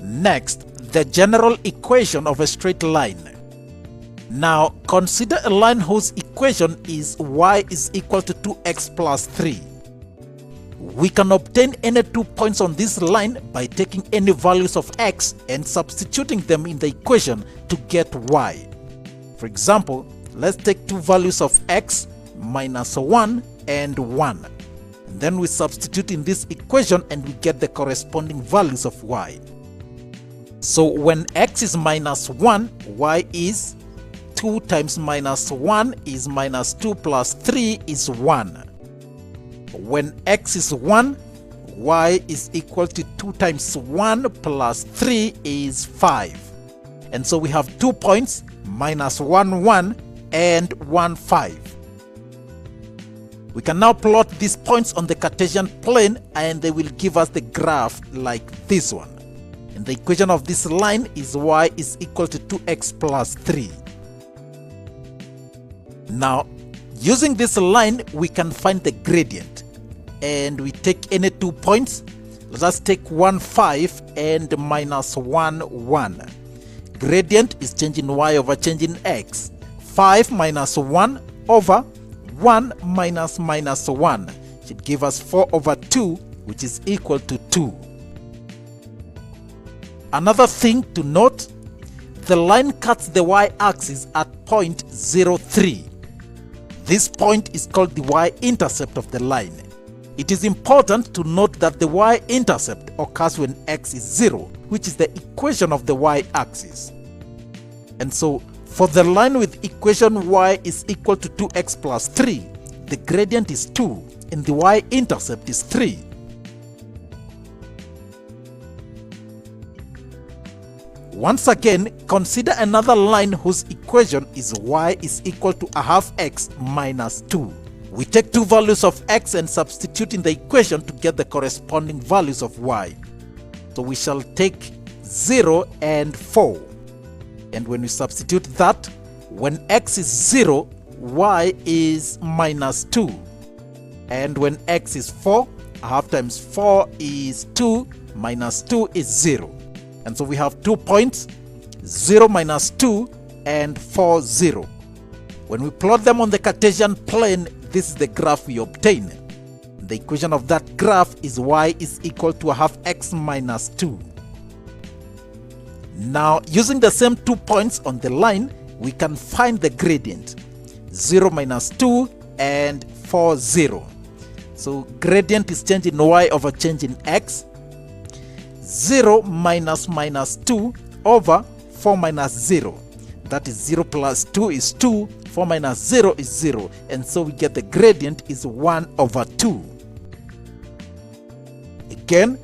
Next, the general equation of a straight line. Now, consider a line whose equation is y is equal to 2x plus 3. We can obtain any 2 points on this line by taking any values of x and substituting them in the equation to get y. For example, let's take two values of x, -1 and 1. And then we substitute in this equation and we get the corresponding values of y. So when x is -1, y is 2 times -1 is -2 plus 3 is 1. When x is 1, y is equal to 2 times 1 plus 3 is 5. And so we have 2 points, -1, 1 and 1, 5. We can now plot these points on the Cartesian plane and they will give us the graph like this one. And the equation of this line is y is equal to 2x plus 3. Now, using this line, we can find the gradient. And we take any 2 points. Let us take 1, 5 and -1, 1. Gradient is changing y over changing x. 5 minus 1 over 1 minus -1 should give us 4 over 2, which is equal to 2. Another thing to note, the line cuts the y-axis at point 0, 3. This point is called the y-intercept of the line. It is important to note that the y-intercept occurs when x is 0, which is the equation of the y-axis. And so, for the line with equation y is equal to 2x plus 3, the gradient is 2 and the y-intercept is 3. Once again, consider another line whose equation is y is equal to 1/2 x minus 2. We take two values of x and substitute in the equation to get the corresponding values of y. So we shall take 0 and 4. And when we substitute that, when x is 0, y is -2. And when x is 4, 1/2 times 4 is 2, minus 2 is 0. And so we have 2 points, 0 minus 2 and 4, 0. When we plot them on the Cartesian plane, this is the graph we obtain. The equation of that graph is y is equal to 1/2 x minus 2. Now, using the same 2 points on the line, we can find the gradient. 0 minus 2 and 4, 0. So gradient is changing y over changing x. 0 minus -2 over 4 minus 0. That is 0 plus 2 is 2, 4 minus 0 is 0. And so we get the gradient is 1 over 2. Again,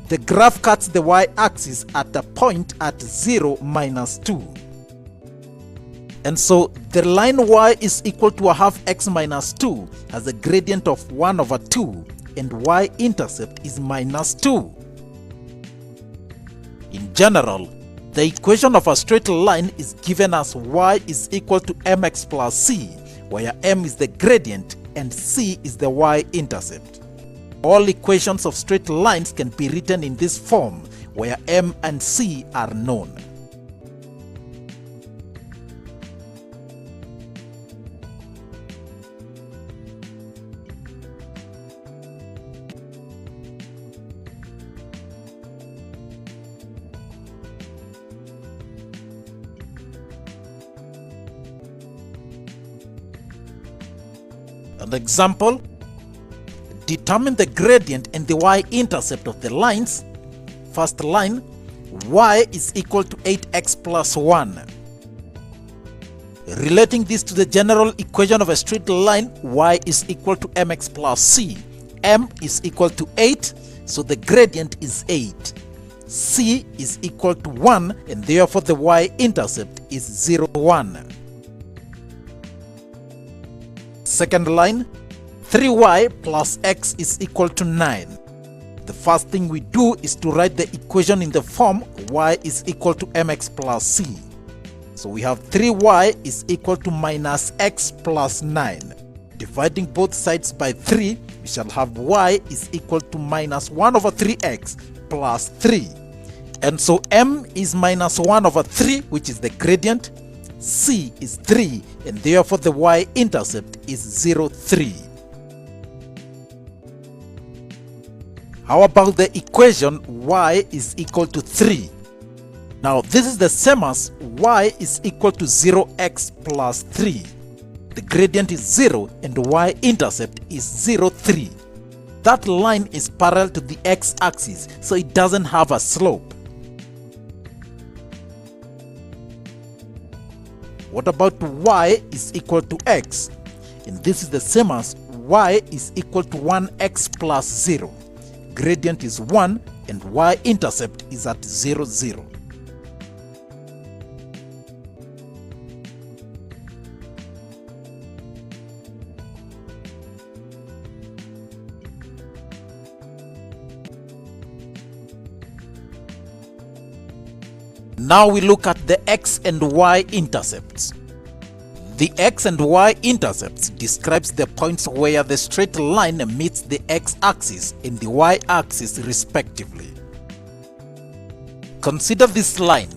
the graph cuts the y-axis at a point at 0 minus 2. And so the line y is equal to 1/2 x minus 2 has a gradient of 1 over 2 and y-intercept is -2. In general, the equation of a straight line is given as y is equal to mx plus c, where m is the gradient and c is the y-intercept. All equations of straight lines can be written in this form, where m and c are known. An example, determine the gradient and the y-intercept of the lines. First line, y is equal to 8x plus 1. Relating this to the general equation of a straight line, y is equal to mx plus c. M is equal to 8, so the gradient is 8. C is equal to 1, and therefore the y-intercept is 0, 1. Second line, 3y plus x is equal to 9. The first thing we do is to write the equation in the form y is equal to mx plus c. So we have 3y is equal to minus x plus 9. Dividing both sides by 3, we shall have y is equal to minus 1 over 3x plus 3. And so m is minus 1 over 3, which is the gradient. C is 3, and therefore the y-intercept is 0, 3. How about the equation y is equal to 3? Now this is the same as y is equal to 0x plus 3. The gradient is 0 and y-intercept is 0, 3. That line is parallel to the x-axis, so it doesn't have a slope. What about y is equal to x? And this is the same as y is equal to 1x plus 0. Gradient is 1 and y-intercept is at 0, 0. Now we look at the x and y intercepts. The x and y intercepts describes the points where the straight line meets the x-axis and the y-axis respectively. Consider this line.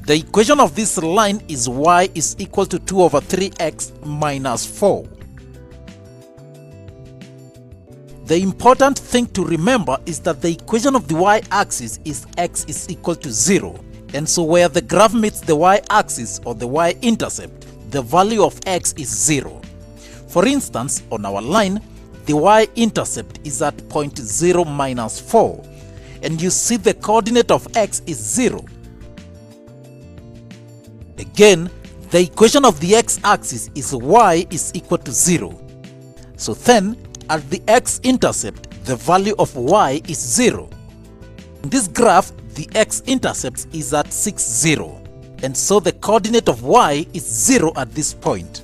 The equation of this line is y is equal to 2 over 3x minus 4. The important thing to remember is that the equation of the y-axis is x is equal to 0. And so where the graph meets the y-axis or the y-intercept, the value of x is 0. For instance, on our line, the y-intercept is at point 0 minus 4, and you see the coordinate of x is 0. Again, the equation of the x-axis is y is equal to 0. So then, at the x-intercept, the value of y is 0. In this graph, the x-intercept is at 6, 0, and so the coordinate of y is 0 at this point.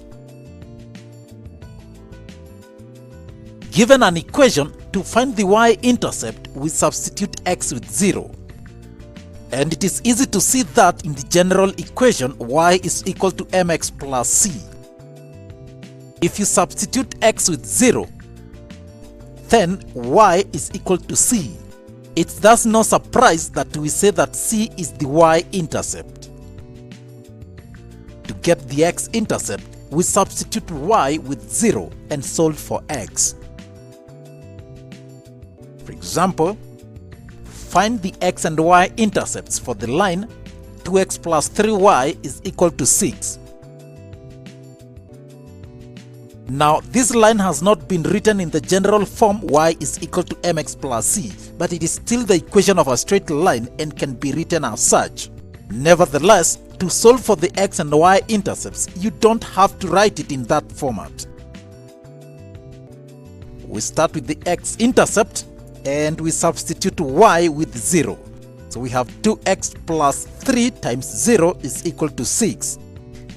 Given an equation, to find the y-intercept, we substitute x with 0. And it is easy to see that in the general equation, y is equal to mx plus c. If you substitute x with 0, then y is equal to c. It's thus no surprise that we say that c is the y-intercept. To get the x-intercept, we substitute y with 0 and solve for x. For example, find the x and y intercepts for the line 2x plus 3y is equal to 6. Now, this line has not been written in the general form y is equal to mx plus c, but it is still the equation of a straight line and can be written as such. Nevertheless, to solve for the x and y intercepts, you don't have to write it in that format. We start with the x-intercept and we substitute y with 0. So we have 2x plus 3 times 0 is equal to 6.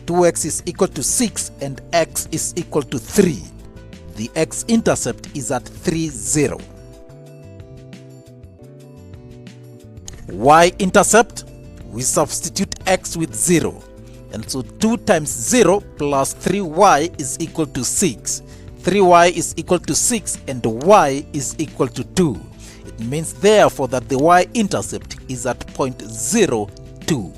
2x is equal to 6 and x is equal to 3. The x-intercept is at 3, 0. Y-intercept, we substitute x with 0. And so 2 times 0 plus 3y is equal to 6. 3y is equal to 6 and y is equal to 2. It means therefore that the y-intercept is at point 0, 2.